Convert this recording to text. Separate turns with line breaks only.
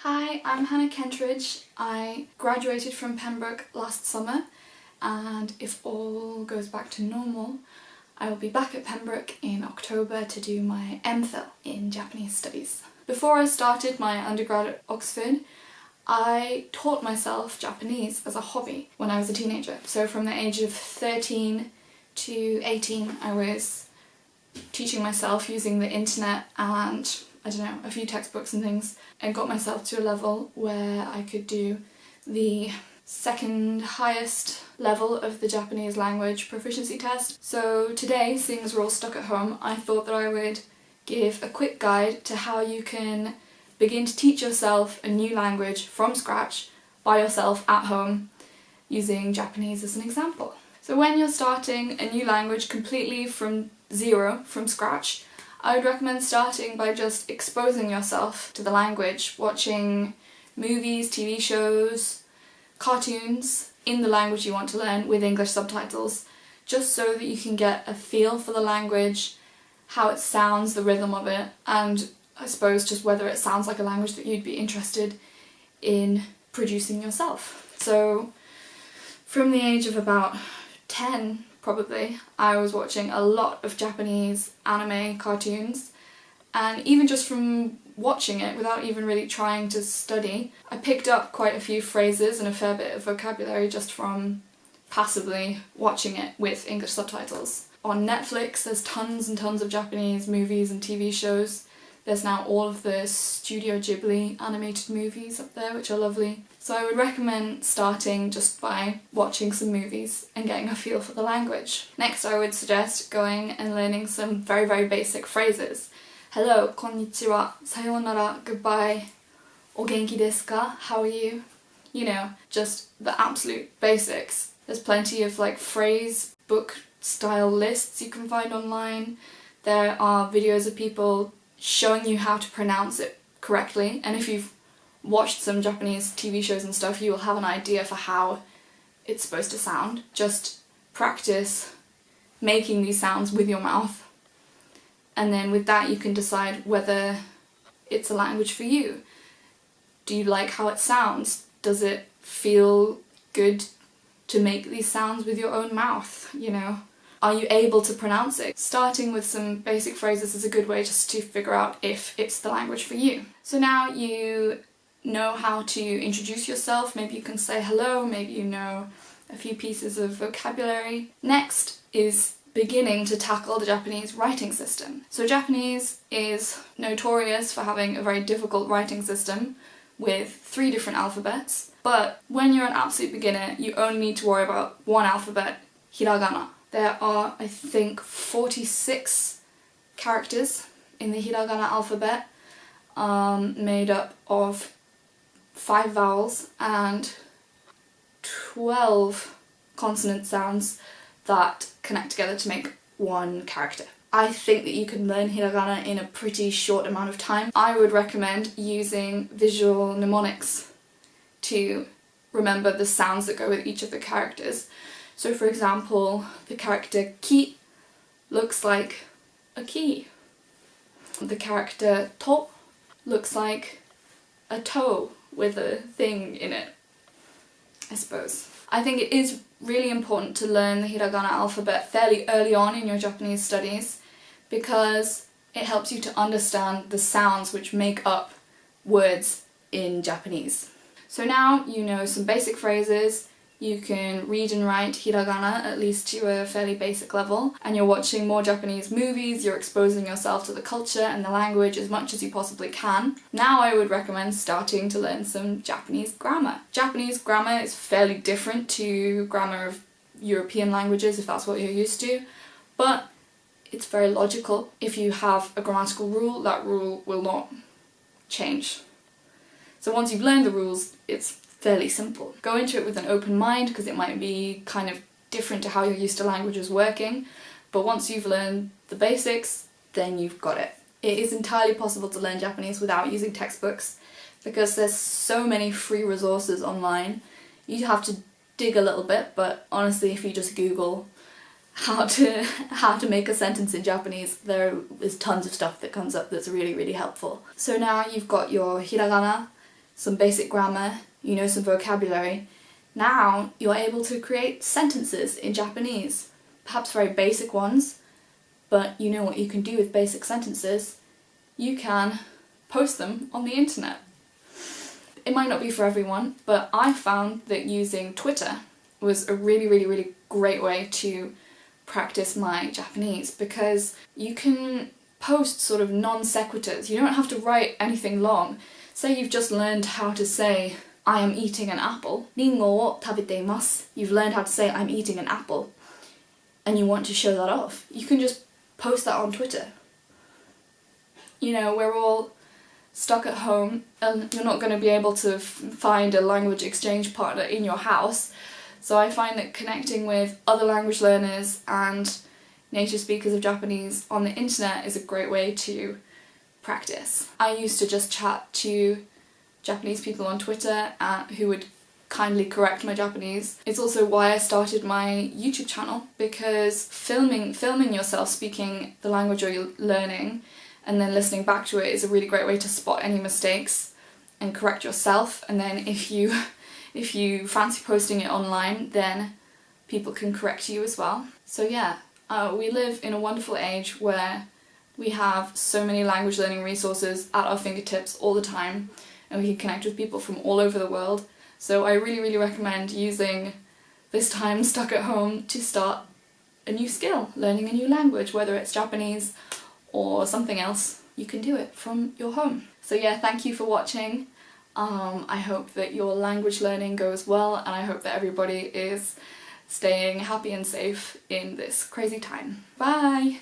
Hi, I'm Hannah Kentridge. I graduated from Pembroke last summer, and if all goes back to normal, I will be back at Pembroke in October to do my MPhil in Japanese studies. Before I started my undergrad at Oxford, I taught myself Japanese as a hobby when I was a teenager. So from the age of 13 to 18 I was teaching myself using the internet and I don't know, a few textbooks and things, and got myself to a level where I could do the second highest level of the Japanese language proficiency test. So today, seeing as we're all stuck at home, I thought that I would give a quick guide to how you can begin to teach yourself a new language from scratch by yourself at home using Japanese as an example. So when you're starting a new language completely from zero, from scratch, I would recommend starting by just exposing yourself to the language, watching movies, TV shows, cartoons in the language you want to learn with English subtitles, just so that you can get a feel for the language, how it sounds, the rhythm of it, and I suppose just whether it sounds like a language that you'd be interested in producing yourself. So from the age of about 10 probably, I was watching a lot of Japanese anime cartoons, and even just from watching it without even really trying to study, I picked up quite a few phrases and a fair bit of vocabulary just from passively watching it with English subtitles. On Netflix there's tons and tons of Japanese movies and TV shows. There's now all of the Studio Ghibli animated movies up there, which are lovely. So I would recommend starting just by watching some movies and getting a feel for the language. Next, I would suggest going and learning some very, very basic phrases. Hello, konnichiwa, sayonara, goodbye, o genki desu ka, how are you? You know, just the absolute basics. There's plenty of phrase book style lists you can find online. There are videos of people showing you how to pronounce it correctly, and if you've watched some Japanese TV shows and stuff, you will have an idea for how it's supposed to sound. Just practice making these sounds with your mouth, and then with that you can decide whether it's a language for you. Do you like how it sounds? Does it feel good to make these sounds with your own mouth, you know? Are you able to pronounce it? Starting with some basic phrases is a good way just to figure out if it's the language for you. So now you know how to introduce yourself, maybe you can say hello, maybe you know a few pieces of vocabulary. Next is beginning to tackle the Japanese writing system. So Japanese is notorious for having a very difficult writing system with 3 different alphabets, but when you're an absolute beginner you only need to worry about one alphabet, hiragana. There are, I think, 46 characters in the hiragana alphabet, made up of 5 vowels and 12 consonant sounds that connect together to make one character. I think that you can learn hiragana in a pretty short amount of time. I would recommend using visual mnemonics to remember the sounds that go with each of the characters. So for example, the character ki looks like a key. The character to looks like a toe with a thing in it, I suppose. I think it is really important to learn the hiragana alphabet fairly early on in your Japanese studies because it helps you to understand the sounds which make up words in Japanese. So now you know some basic phrases, you can read and write hiragana at least to a fairly basic level, and you're watching more Japanese movies, you're exposing yourself to the culture and the language as much as you possibly can. Now I would recommend starting to learn some Japanese grammar. Japanese grammar is fairly different to grammar of European languages if that's what you're used to, but it's very logical. If you have a grammatical rule, that rule will not change. So once you've learned the rules, it's fairly simple. Go into it with an open mind because it might be kind of different to how you're used to languages working, but once you've learned the basics, then you've got it. It is entirely possible to learn Japanese without using textbooks because there's so many free resources online. You have to dig a little bit, but honestly if you just Google how to make a sentence in Japanese, there is tons of stuff that comes up that's really, really helpful. So now you've got your hiragana some basic grammar, you know some vocabulary, now you're able to create sentences in Japanese. Perhaps very basic ones, but you know what you can do with basic sentences. You can post them on the internet. It might not be for everyone, but I found that using Twitter was a really great way to practice my Japanese, because you can post sort of non sequiturs. You don't have to write anything long. Say you've just learned how to say I am eating an apple. Ringo wo tabeteimasu. You've learned how to say I'm eating an apple, and you want to show that off. You can just post that on Twitter. You know, we're all stuck at home and you're not going to be able to find a language exchange partner in your house. So I find that connecting with other language learners and native speakers of Japanese on the internet is a great way to practice. I used to just chat to Japanese people on Twitter who would kindly correct my Japanese. It's also why I started my YouTube channel, because filming yourself speaking the language you're learning and then listening back to it is a really great way to spot any mistakes and correct yourself. And then if you fancy posting it online, then people can correct you as well. So yeah, we live in a wonderful age where we have so many language learning resources at our fingertips all the time, and we can connect with people from all over the world. So I really recommend using this time stuck at home to start a new skill, learning a new language, whether it's Japanese or something else. You can do it from your home. So yeah, thank you for watching. I hope that your language learning goes well, and I hope that everybody is staying happy and safe in this crazy time. Bye!